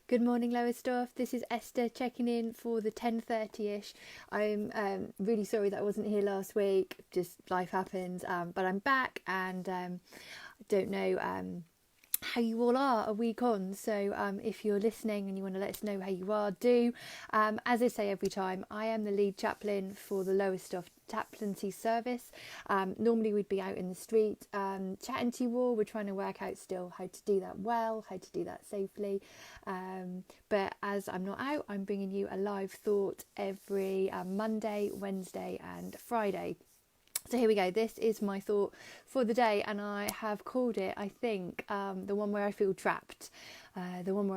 Good morning, Lowestoft. This is Esther checking in for the 10:30ish. I'm really sorry that I wasn't here last week. Just life happens, but I'm back, and I don't know how you all are a week on. So if you're listening and you want to let us know how you are, do. As I say every time, I am the lead chaplain for the Lowestoft Chaplaincy service. Normally we'd be out in the street chatting to you all. We're trying to work out still how to do that well, how to do that safely. But as I'm not out, I'm bringing you a live thought every Monday, Wednesday and Friday. So here we go. This is my thought for the day, and I have called it, I think, the one where I feel trapped. I don't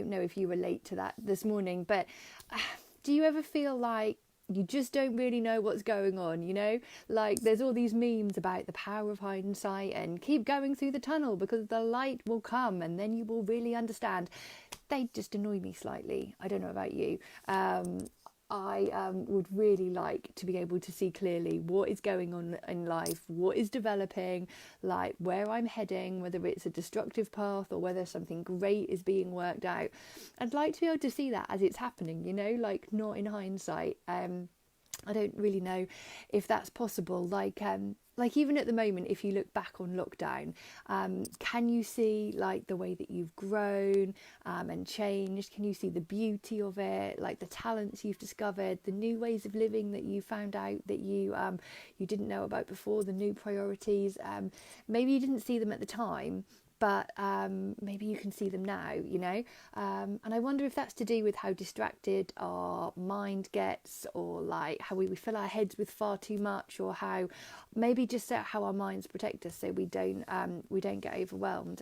know if you relate to that this morning, but do you ever feel like you just don't really know what's going on, you know? Like there's all these memes about the power of hindsight and keep going through the tunnel because the light will come and then you will really understand. They just annoy me slightly. I don't know about you. I would really like to be able to see clearly what is going on in life, what is developing, like where I'm heading, whether it's a destructive path or whether something great is being worked out. I'd like to be able to see that as it's happening, you know, like not in hindsight. I don't really know if that's possible. Like even at the moment, if you look back on lockdown, can you see like the way that you've grown and changed? Can you see the beauty of it, like the talents you've discovered, the new ways of living that you found out that you didn't know about before, the new priorities? Maybe you didn't see them at the time, but maybe you can see them now, you know? And I wonder if that's to do with how distracted our mind gets, or like how we fill our heads with far too much, or how maybe just how our minds protect us so we don't get overwhelmed.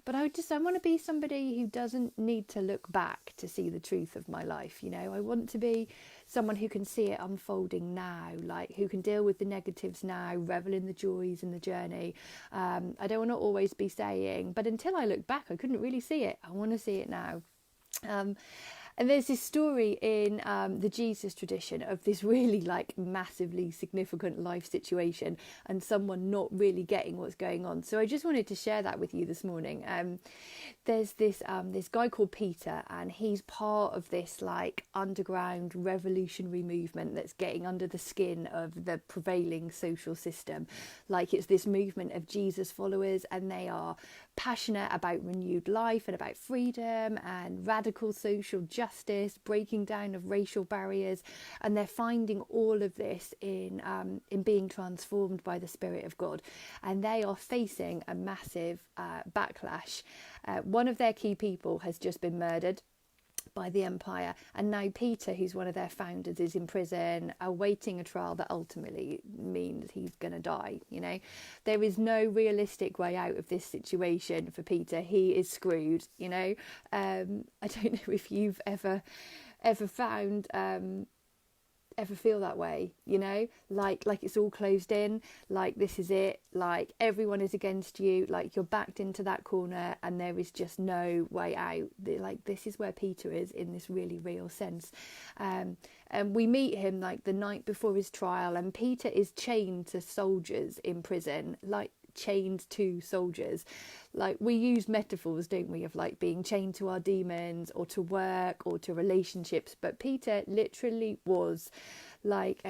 But I want to be somebody who doesn't need to look back to see the truth of my life, you know? I want to be someone who can see it unfolding now, like who can deal with the negatives now, revel in the joys and the journey. I don't want to always be saying, but until I look back, I couldn't really see it. I want to see it now. And there's this story in the Jesus tradition of this really like massively significant life situation and someone not really getting what's going on. So I just wanted to share that with you this morning. There's this guy called Peter, and he's part of this like underground revolutionary movement that's getting under the skin of the prevailing social system. Like it's this movement of Jesus followers, and they are passionate about renewed life and about freedom and radical social justice, breaking down of racial barriers, and they're finding all of this in being transformed by the Spirit of God. And they are facing a massive backlash. One of their key people has just been murdered by the empire, and now Peter, who's one of their founders, is in prison awaiting a trial that ultimately means he's going to die. You know, there is no realistic way out of this situation for Peter. He is screwed, you know. I don't know if you've ever found ever feel that way, you know, like it's all closed in, like this is it, like everyone is against you, like you're backed into that corner and there is just no way out. Like this is where Peter is in this really real sense. And we meet him like the night before his trial, and Peter is chained to soldiers in prison, like chained to soldiers. Like we use metaphors, don't we, of like being chained to our demons or to work or to relationships, but Peter literally was. Like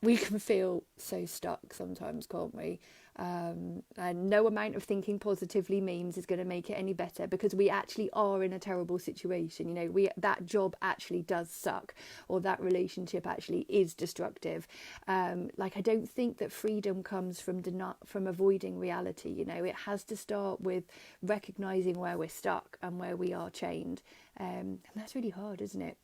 we can feel so stuck sometimes, can't we? And no amount of thinking positively means is going to make it any better, because we actually are in a terrible situation. You know, that job actually does suck, or that relationship actually is destructive. Like I don't think that freedom comes from avoiding reality. You know, it has to start with recognizing where we're stuck and where we are chained, and that's really hard, isn't it?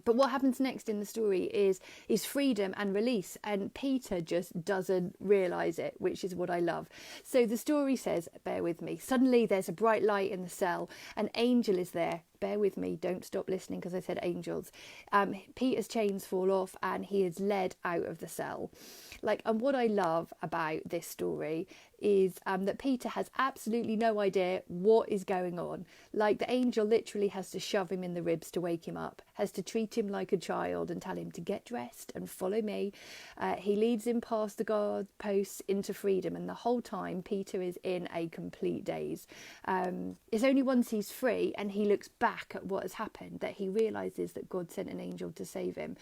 But what happens next in the story is freedom and release, and Peter just doesn't realise it, which is what I love. So the story says, bear with me, suddenly there's a bright light in the cell, an angel is there. Bear with me, don't stop listening because I said angels. Peter's chains fall off and he is led out of the cell. And what I love about this story is that Peter has absolutely no idea what is going on. Like, the angel literally has to shove him in the ribs to wake him up, has to treat him like a child and tell him to get dressed and follow me. He leads him past the guard posts into freedom, and the whole time Peter is in a complete daze. It's only once he's free and he looks back at what has happened that he realises that God sent an angel to save him.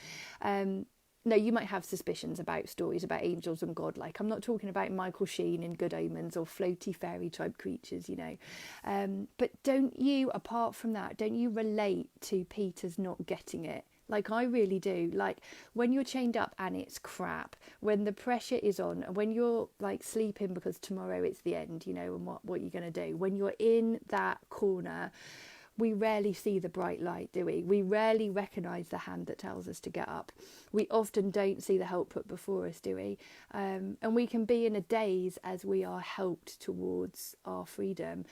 No, you might have suspicions about stories about angels and God. Like, I'm not talking about Michael Sheen in Good Omens or floaty fairy type creatures, you know. But don't you, apart from that, don't you relate to Peter's not getting it? Like, I really do. Like, when you're chained up and it's crap, when the pressure is on, when you're like sleeping because tomorrow it's the end, you know, and what you're going to do. When you're in that corner, we rarely see the bright light, do we? We rarely recognise the hand that tells us to get up. We often don't see the help put before us, do we? And we can be in a daze as we are helped towards our freedom.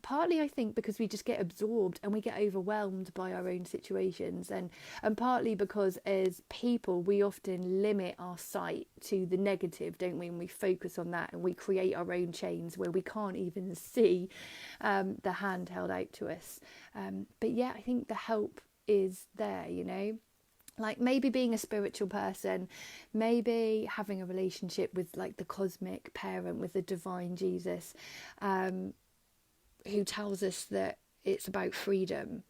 Partly, I think, because we just get absorbed and we get overwhelmed by our own situations. And partly because as people, we often limit our sight to the negative, don't we? And we focus on that and we create our own chains where we can't even see the hand held out to us. But yeah, I think the help is there, you know. Like, maybe being a spiritual person, maybe having a relationship with like the cosmic parent, with the divine Jesus, who tells us that it's about freedom.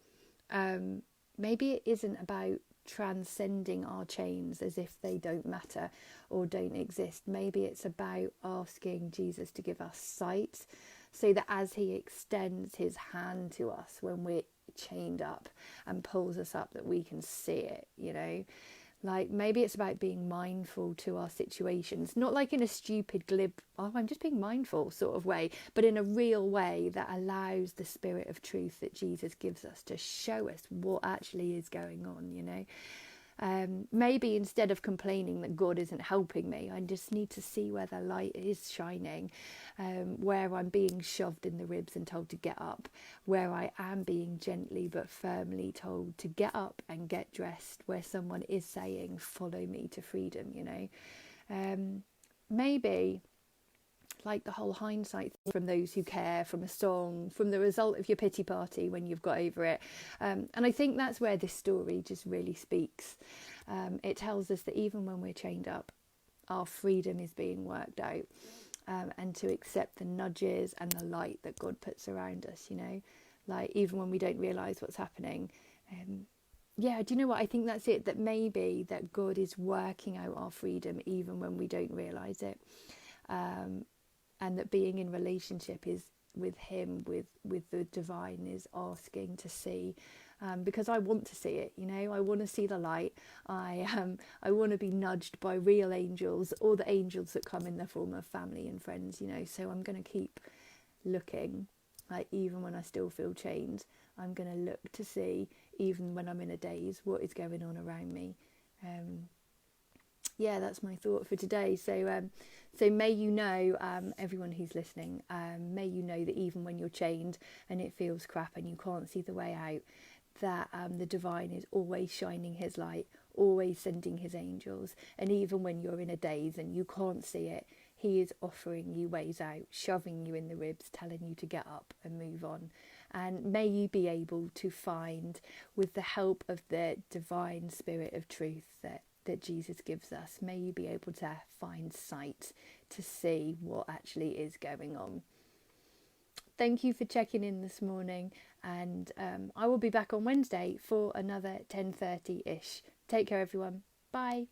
Maybe it isn't about transcending our chains as if they don't matter or don't exist. Maybe it's about asking Jesus to give us sight, so that as he extends his hand to us when we're chained up and pulls us up, that we can see it, you know. Like, maybe it's about being mindful to our situations, not like in a stupid, glib, oh, I'm just being mindful sort of way, but in a real way that allows the spirit of truth that Jesus gives us to show us what actually is going on, you know. Maybe instead of complaining that God isn't helping me, I just need to see where the light is shining, where I'm being shoved in the ribs and told to get up, where I am being gently but firmly told to get up and get dressed, where someone is saying, follow me to freedom, you know. Maybe like the whole hindsight thing from those who care, from a song, from the result of your pity party when you've got over it. And I think that's where this story just really speaks. It tells us that even when we're chained up, our freedom is being worked out, and to accept the nudges and the light that God puts around us, you know, like even when we don't realise what's happening. Yeah, do you know what? I think that's it, that maybe that God is working out our freedom even when we don't realise it. And that being in relationship is with him, with the divine, is asking to see, because I want to see it, you know. I want to see the light. I want to be nudged by real angels, or the angels that come in the form of family and friends, you know. So I'm going to keep looking, like even when I still feel chained. I'm going to look to see, even when I'm in a daze, what is going on around me. Yeah, that's my thought for today. So may you know, everyone who's listening, may you know that even when you're chained and it feels crap and you can't see the way out, that the divine is always shining his light, always sending his angels. And even when you're in a daze and you can't see it, he is offering you ways out, shoving you in the ribs, telling you to get up and move on. And may you be able to find, with the help of the divine spirit of truth that Jesus gives us, may you be able to find sight to see what actually is going on. Thank you for checking in this morning, and I will be back on Wednesday for another 10:30ish. Take care, everyone. Bye.